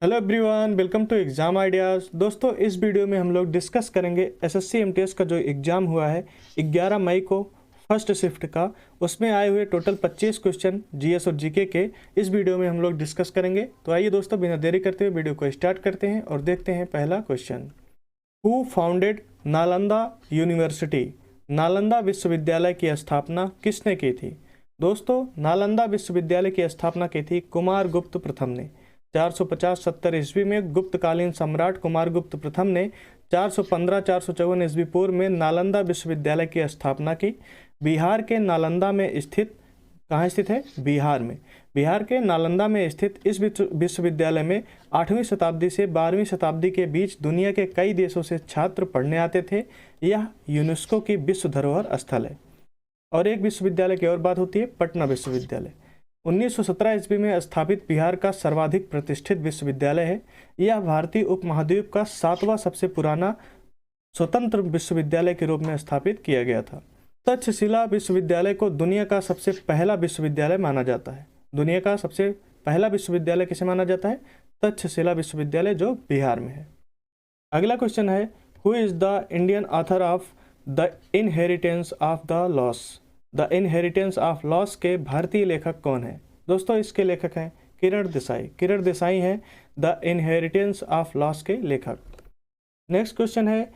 Hello everyone, welcome to exam ideas. दोस्तों, इस video में हम लोग डिस्कस करेंगे एसएससी एमटीएस का जो एग्ज़ाम हुआ है 11 मई को फर्स्ट शिफ्ट का, उसमें आए हुए टोटल 25 क्वेश्चन जीएस और जीके के इस वीडियो में हम लोग डिस्कस करेंगे। तो आइए दोस्तों, बिना देरी करते हुए वीडियो को स्टार्ट करते हैं और देखते हैं पहला question. Who founded Nalanda university? Nalanda विश्वविद्यालय की स्थापना किसने की थी? दोस्तों, नालंदा विश्वविद्यालय की स्थापना की थी कुमार गुप्त प्रथम ने। 450-70 ईस्वी में गुप्तकालीन सम्राट कुमार गुप्त प्रथम ने 415-454 ईस्वी पूर्व में नालंदा विश्वविद्यालय की स्थापना की। बिहार के नालंदा में स्थित, कहाँ स्थित है? बिहार में। बिहार के नालंदा में स्थित इस विश्वविद्यालय में 8वीं शताब्दी से 12वीं शताब्दी के बीच दुनिया के कई देशों से छात्र पढ़ने आते थे। यह यूनेस्को की विश्व धरोहर स्थल है। और एक विश्वविद्यालय की और बात होती है, पटना विश्वविद्यालय। 1917 ईस्वी में स्थापित बिहार का सर्वाधिक प्रतिष्ठित विश्वविद्यालय है। यह भारतीय उपमहाद्वीप का 7वां सबसे पुराना स्वतंत्र विश्वविद्यालय के रूप में स्थापित किया गया था। तक्षशिला विश्वविद्यालय को दुनिया का सबसे पहला विश्वविद्यालय माना जाता है। दुनिया का सबसे पहला विश्वविद्यालय किसे माना जाता है? तक्षशिला विश्वविद्यालय, जो बिहार में है। अगला क्वेश्चन है, who is the Indian author of the inheritance of the loss? The inheritance of loss के भारतीय लेखक कौन है? दोस्तों, इसके लेखक हैं किरण देसाई। किरण देसाई हैं द इनहेरिटेंस ऑफ लॉस के लेखक। नेक्स्ट क्वेश्चन है,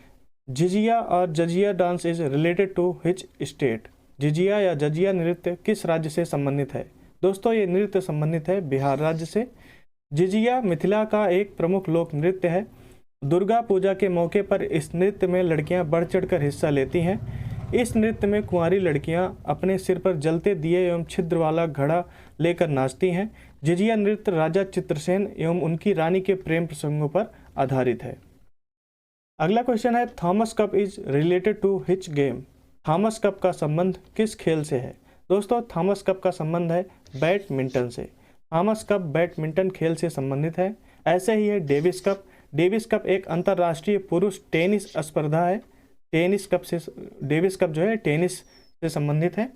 झिझिया और Jajiya dance is related to which state? Jhijhiya या जजिया नृत्य किस राज्य से संबंधित है? दोस्तों, ये नृत्य संबंधित है बिहार राज्य से। झिझिया मिथिला का एक प्रमुख लोक नृत्य है। दुर्गा पूजा के मौके पर इस नृत्य में लड़कियां बढ़ चढ़कर हिस्सा लेती हैं। इस नृत्य में कुंवारी लड़कियां अपने सिर पर जलते दिए एवं छिद्र वाला घड़ा लेकर नाचती हैं। झिझिया नृत्य राजा चित्रसेन एवं उनकी रानी के प्रेम प्रसंगों पर आधारित है। अगला क्वेश्चन है, Thomas cup is related to which game? Thomas cup का संबंध किस खेल से है? दोस्तों, थॉमस कप का संबंध है बैडमिंटन से। थॉमस कप बैडमिंटन खेल से संबंधित है। ऐसे ही है डेविस कप। डेविस कप एक अंतर्राष्ट्रीय पुरुष टेनिस स्पर्धा है। टेनिस कप से, डेविस कप जो है टेनिस से संबंधित है।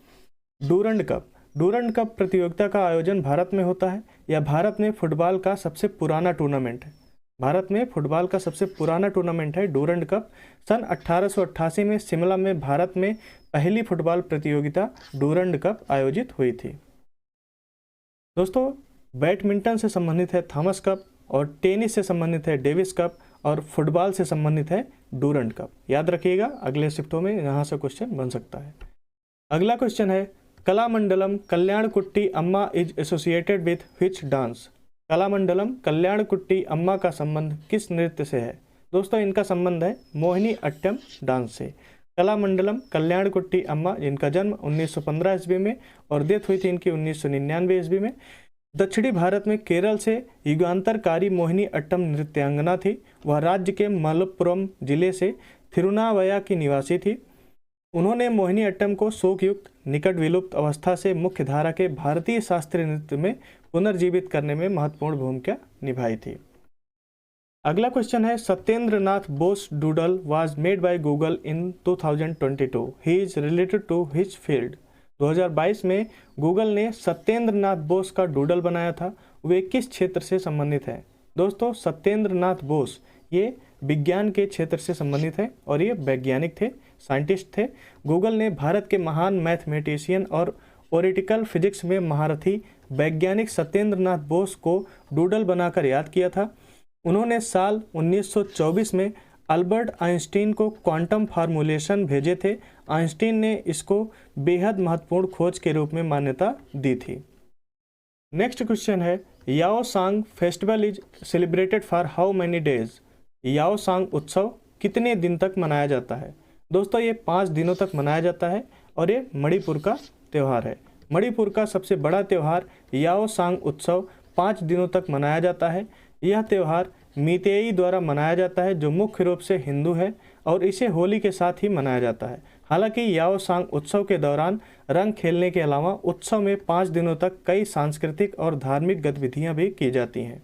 डूरंड कप, डूरंड कप प्रतियोगिता का आयोजन भारत में होता है। यह भारत में फुटबॉल का सबसे पुराना टूर्नामेंट है। भारत में फुटबॉल का सबसे पुराना टूर्नामेंट है डूरंड कप। सन 1888 में शिमला में भारत में पहली फुटबॉल प्रतियोगिता डूरंड कप आयोजित हुई थी। दोस्तों, बैडमिंटन से संबंधित है थॉमस कप, और टेनिस से संबंधित है डेविस कप, और फुटबॉल से संबंधित है डूरंड कप। याद रखिएगा, अगले शिफ्टों में यहाँ से क्वेश्चन बन सकता है। अगला क्वेश्चन है, Kalamandalam Kalyanikutty Amma is associated with which dance? Kalamandalam Kalyanikutty Amma का संबंध किस नृत्य से है? दोस्तों, इनका संबंध है मोहिनी अट्टम डांस से। कलामंडलम कल्याणकुट्टी अम्मा, जिनका जन्म 1915 ईस्वी में और डेथ हुई थी इनकी 1999 ईस्वी में, दक्षिणी भारत में केरल से युगांतरकारी मोहिनी अट्टम नृत्यांगना थी। वह राज्य के मलप्पुरम जिले से थिरुनावया की निवासी थी। उन्होंने मोहिनी अट्टम को शोकयुक्त, निकट विलुप्त अवस्था से मुख्य धारा के भारतीय शास्त्रीय नृत्य में पुनर्जीवित करने में महत्वपूर्ण भूमिका निभाई थी। अगला क्वेश्चन है, Satyendra Nath Bose doodle was made by Google in 2022। He is related to which field? 2022 में गूगल ने सत्येंद्र नाथ बोस का डूडल बनाया था। वे किस क्षेत्र से संबंधित हैं? दोस्तों, सत्येंद्र नाथ बोस ये विज्ञान के क्षेत्र से संबंधित है और ये वैज्ञानिक थे, साइंटिस्ट थे। गूगल ने भारत के महान मैथमेटिशियन और ओरेटिकल फिजिक्स में महारथी वैज्ञानिक सत्येंद्र नाथ बोस को डूडल बनाकर याद किया था। उन्होंने साल 1924 में अल्बर्ट आइंस्टीन को क्वांटम फार्मूलेशन भेजे थे। आइंस्टीन ने इसको बेहद महत्वपूर्ण खोज के रूप में मान्यता दी थी। नेक्स्ट क्वेश्चन है, Yaosang festival is celebrated for how many days? Yaosang उत्सव कितने दिन तक मनाया जाता है? दोस्तों, ये 5 दिनों तक मनाया जाता है और ये मणिपुर का त्यौहार है। मणिपुर का सबसे बड़ा त्यौहार याओसांग उत्सव 5 दिनों तक मनाया जाता है। यह त्यौहार मीतेई द्वारा मनाया जाता है, जो मुख्य रूप से हिंदू है, और इसे होली के साथ ही मनाया जाता है। हालांकि याओसांग उत्सव के दौरान रंग खेलने के अलावा उत्सव में 5 दिनों तक कई सांस्कृतिक और धार्मिक गतिविधियां भी की जाती हैं।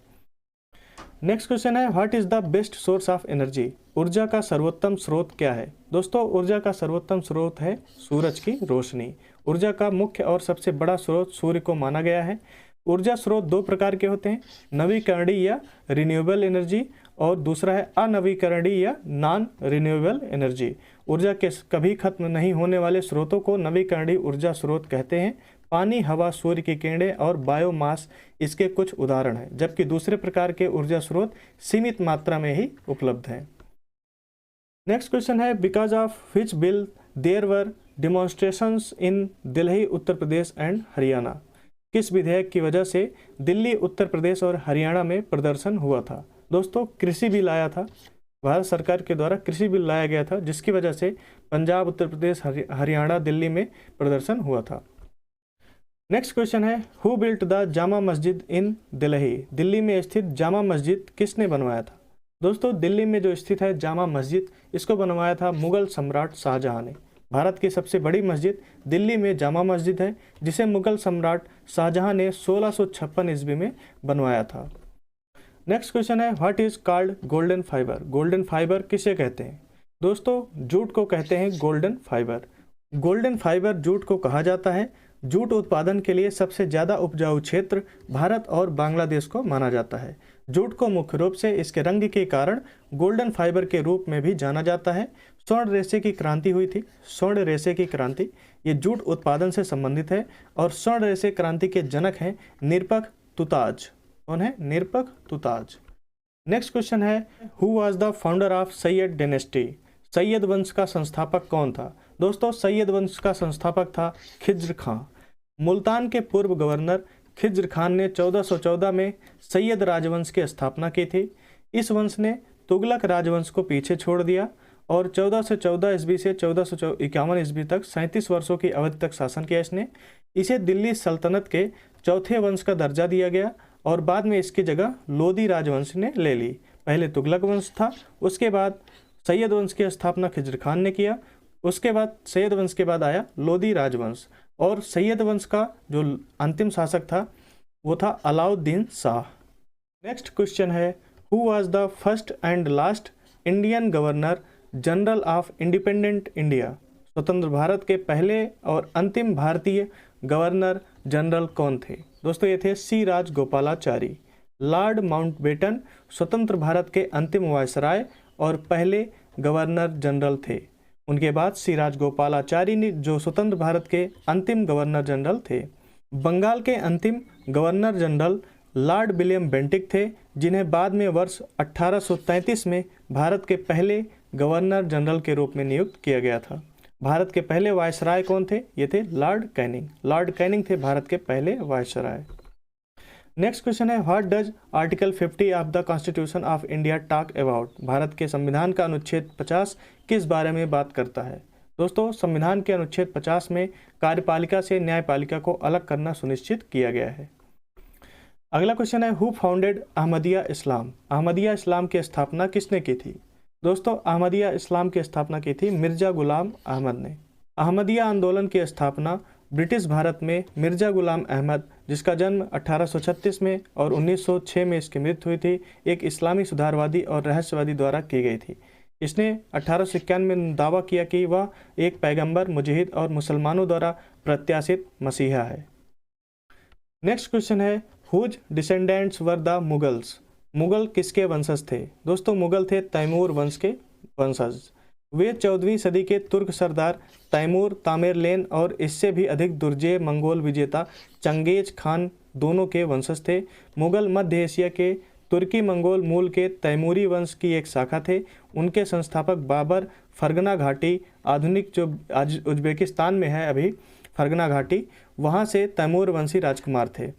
नेक्स्ट क्वेश्चन है, what is the best source of energy? ऊर्जा का सर्वोत्तम स्रोत क्या है? दोस्तों, ऊर्जा का सर्वोत्तम स्रोत है सूरज की रोशनी। ऊर्जा का मुख्य और सबसे बड़ा स्रोत सूर्य को माना गया है। ऊर्जा स्रोत दो प्रकार के होते हैं, नवीकरणीय या रिन्यूएबल एनर्जी, और दूसरा है अनवीकरणीय या नॉन रिन्यूएबल एनर्जी। ऊर्जा के कभी खत्म नहीं होने वाले स्रोतों को नवीकरणीय ऊर्जा स्रोत कहते हैं। पानी, हवा, सूर्य की किरणें और बायोमास इसके कुछ उदाहरण हैं, जबकि दूसरे प्रकार के ऊर्जा स्रोत सीमित मात्रा में ही उपलब्ध हैं। नेक्स्ट क्वेश्चन है, because of which bill there were demonstrations in Delhi, Uttar Pradesh and Haryana. किस विधेयक की वजह से दिल्ली, उत्तर प्रदेश और हरियाणा में प्रदर्शन हुआ था? दोस्तों, कृषि बिल आया था, भारत सरकार के द्वारा कृषि बिल लाया गया था, जिसकी वजह से पंजाब, उत्तर प्रदेश, हरियाणा, दिल्ली में प्रदर्शन हुआ था। नेक्स्ट क्वेश्चन है, who built the Jama Masjid इन दिल्ली। दिल्ली में स्थित जामा मस्जिद किसने बनवाया था? दोस्तों, दिल्ली में जो स्थित है जामा मस्जिद, इसको बनवाया था मुगल सम्राट शाहजहां ने। भारत की सबसे बड़ी मस्जिद दिल्ली में जामा मस्जिद है, जिसे मुगल सम्राट शाहजहां ने 1656 ईस्वी में बनवाया था। नेक्स्ट क्वेश्चन है, what is called golden fibre. Golden fibre किसे कहते हैं? दोस्तों, जूट को कहते हैं golden fibre. Golden fibre jute को कहा जाता है। जूट उत्पादन के लिए सबसे ज़्यादा उपजाऊ क्षेत्र भारत और बांग्लादेश को माना जाता है। जूट को मुख्य रूप से इसके रंग के कारण गोल्डन फाइबर के रूप में भी जाना जाता है। स्वर्ण रेशे की क्रांति हुई थी। स्वर्ण रेशे की क्रांति ये जूट उत्पादन से संबंधित है, और स्वर्ण रेशे क्रांति के जनक हैं निरपख तुताज। कौन है? निरपख तुताज। नेक्स्ट क्वेश्चन है, who was the founder of Syed dynasty. Syed वंश का संस्थापक कौन था? दोस्तों, सैयद वंश का संस्थापक था खिज्र खां। मुल्तान के पूर्व गवर्नर खिज्र खान ने 1414 में सैयद राजवंश की स्थापना की थी। इस वंश ने तुगलक राजवंश को पीछे छोड़ दिया और 1414 ईस्वी से 1451 ईस्वी तक 37 वर्षों की अवधि तक शासन किया इसने। इसे दिल्ली सल्तनत के चौथे वंश का दर्जा दिया गया और बाद में इसकी जगह लोदी राजवंश ने ले ली। पहले तुगलक वंश था, उसके बाद सैयद वंश की स्थापना खिज्र खान ने किया, उसके बाद सैयद वंश के बाद आया लोदी राजवंश, और सैयद वंश का जो अंतिम शासक था वो था अलाउद्दीन शाह। नेक्स्ट क्वेश्चन है, who was the first and last Indian governor general of independent India. स्वतंत्र भारत के पहले और अंतिम भारतीय गवर्नर जनरल कौन थे? दोस्तों, ये थे सी राजगोपालाचारी। लॉर्ड माउंटबेटन स्वतंत्र भारत के अंतिम वायसराय और पहले गवर्नर जनरल थे। उनके बाद सी राजगोपालाचारी ने जो स्वतंत्र भारत के अंतिम गवर्नर जनरल थे। बंगाल के अंतिम governor general Lord William Bentinck थे, जिन्हें बाद में वर्ष 1833 में भारत के पहले गवर्नर जनरल के रूप में नियुक्त किया गया था। भारत के पहले वायसराय कौन थे? ये थे लॉर्ड कैनिंग। लॉर्ड कैनिंग थे भारत के पहले वायसराय। नेक्स्ट क्वेश्चन है, what does article 50 of the constitution of India talk about. Bharat के संविधान का अनुच्छेद 50 किस बारे में बात करता है? दोस्तों, संविधान के अनुच्छेद 50 में कार्यपालिका से न्यायपालिका को अलग करना सुनिश्चित किया गया है। अगला क्वेश्चन है, हु फाउंडेड अहमदिया इस्लाम। अहमदिया इस्लाम की स्थापना किसने की थी? दोस्तों, अहमदिया इस्लाम की स्थापना की थी मिर्जा गुलाम अहमद ने। अहमदिया आंदोलन की स्थापना ब्रिटिश भारत में मिर्जा गुलाम अहमद, जिसका जन्म 1836 में और 1906 में इसकी मृत्यु हुई थी, एक इस्लामी सुधारवादी और रहस्यवादी द्वारा की गई थी। इसने 1891 में दावा किया कि वह एक पैगंबर, मुजहिद और मुसलमानों द्वारा प्रत्याशित मसीहा है। नेक्स्ट क्वेश्चन है, whose descendants were the Mughals. Mughal किसके वंशज थे? दोस्तों, मुगल थे तैमूर वंश के वंशज। वे 14वीं सदी के तुर्क सरदार तैमूर, तामेरलेन और इससे भी अधिक दुर्जेय मंगोल विजेता चंगेज खान दोनों के वंशज थे। मुगल मध्य एशिया के तुर्की मंगोल मूल के तैमूरी वंश की एक शाखा थे। उनके संस्थापक बाबर फरगना घाटी, आधुनिक जो आज उज्बेकिस्तान में है अभी फरगना घाटी, वहाँ से तैमूर वंशी राजकुमार थे।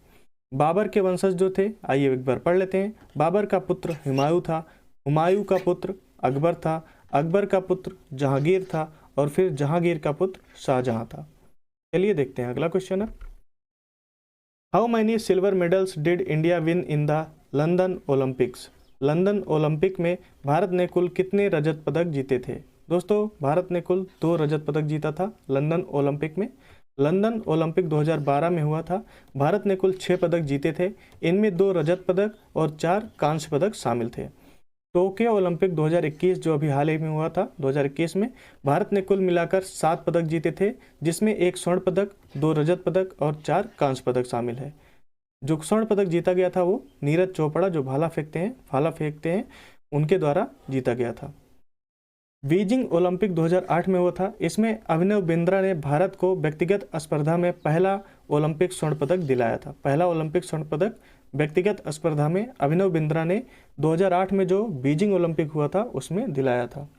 बाबर के वंशज जो थे, आइए एक बार पढ़ लेते हैं। बाबर का पुत्र हुमायूं था, हुमायूं का पुत्र अकबर था, अकबर का पुत्र जहांगीर था और फिर जहांगीर का पुत्र शाहजहां था। चलिए देखते हैं अगला क्वेश्चन है, how many silver medals did India win in the London Olympics. London Olympic में भारत ने कुल कितने रजत पदक जीते थे? दोस्तों, भारत ने कुल 2 रजत पदक जीता था लंदन ओलंपिक में। लंदन ओलंपिक 2012 में हुआ था। भारत ने कुल 6 पदक जीते थे। इनमें 2 रजत पदक और 4 कांस्य पदक शामिल थे। टोक्यो ओलंपिक 2021 जो अभी हाल ही में हुआ था 2021 में, भारत ने कुल मिलाकर 7 पदक जीते थे, जिसमें 1 स्वर्ण पदक, 2 रजत पदक और 4 कांस्य पदक शामिल है। जो स्वर्ण पदक जीता गया था वो नीरज चोपड़ा, जो भाला फेंकते हैं उनके द्वारा जीता गया था। बीजिंग ओलंपिक 2008 में हुआ था। इसमें अभिनव बिंद्रा ने भारत को व्यक्तिगत स्पर्धा में पहला ओलंपिक स्वर्ण पदक दिलाया था। पहला ओलंपिक स्वर्ण पदक व्यक्तिगत स्पर्धा में अभिनव बिंद्रा ने 2008 में जो बीजिंग ओलंपिक हुआ था उसमें दिलाया था।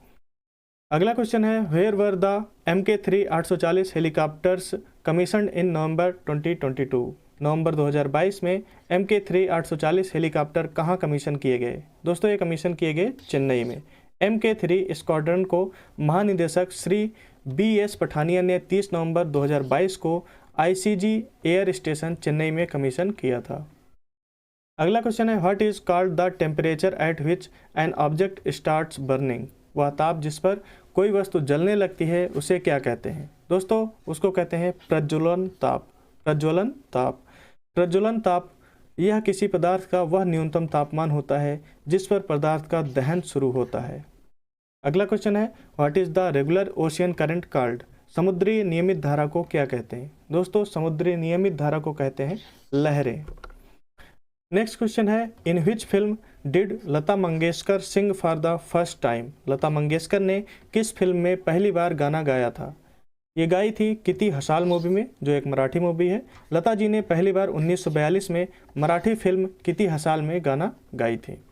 अगला क्वेश्चन है, where were the MK3 840 helicopters commissioned in November 2022। नवंबर 2022 में MK3 840 हेलीकॉप्टर कहाँ कमीशन किए गए? दोस्तों ये कमीशन किए गए चेन्नई में। MK3 स्क्वाड्रन को महानिदेशक श्री BS पठानिया ने 30 नवंबर 2022 को ICG एयर स्टेशन चेन्नई में कमीशन किया था। अगला क्वेश्चन है, what is called the temperature at which an object starts burning. वह ताप जिस पर कोई वस्तु जलने लगती है उसे क्या कहते हैं? दोस्तों उसको कहते हैं प्रज्वलन ताप। प्रज्वलन ताप। प्रज्वलन ताप यह किसी पदार्थ का वह न्यूनतम तापमान होता है जिस पर पदार्थ का दहन शुरू होता है। अगला क्वेश्चन है, what is the regular ocean current called. समुद्री नियमित धारा को क्या कहते हैं? दोस्तों समुद्री नियमित धारा को कहते हैं लहरें। नेक्स्ट क्वेश्चन है, in which film did Lata Mangeshkar sing for the first time. Lata Mangeshkar ने किस फिल्म में पहली बार गाना गाया था? ये गाई थी किति हसाल मूवी में, जो एक मराठी मूवी है। लता जी ने पहली बार 1942 में मराठी फिल्म किति हसाल में गाना गाई थी।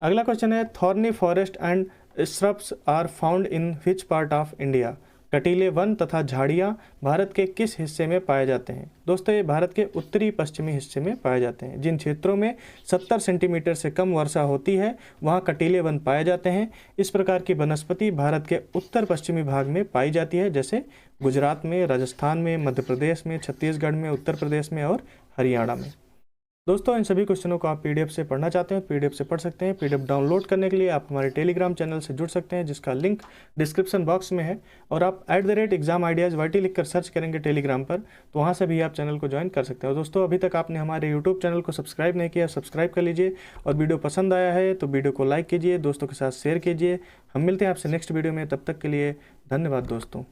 अगला क्वेश्चन है, thorny forest and shrubs are found in which part of India. कटीले वन तथा झाड़ियाँ भारत के किस हिस्से में पाए जाते हैं? दोस्तों ये भारत के उत्तरी पश्चिमी हिस्से में पाए जाते हैं। जिन क्षेत्रों में 70 सेंटीमीटर से कम वर्षा होती है वहाँ कटीले वन पाए जाते हैं। इस प्रकार की वनस्पति भारत के उत्तर पश्चिमी भाग में पाई जाती है, जैसे गुजरात में, राजस्थान में, मध्य प्रदेश में, छत्तीसगढ़ में, उत्तर प्रदेश में और हरियाणा में। दोस्तों इन सभी क्वेश्चनों को आप PDF से पढ़ना चाहते हैं, PDF से पढ़ सकते हैं। PDF डाउनलोड करने के लिए आप हमारे टेलीग्राम चैनल से जुड़ सकते हैं, जिसका लिंक डिस्क्रिप्शन बॉक्स में है। और आप @examideas लिख कर सर्च करेंगे टेलीग्राम पर, तो वहाँ से भी आप चैनल को ज्वाइन कर सकते हैं। और दोस्तों अभी तक आपने हमारे यूट्यूब चैनल को सब्सक्राइब नहीं किया, सब्सक्राइब कर लीजिए। और वीडियो पसंद आया है तो वीडियो को लाइक कीजिए, दोस्तों के साथ शेयर कीजिए। हम मिलते हैं आपसे नेक्स्ट वीडियो में, तब तक के लिए धन्यवाद दोस्तों।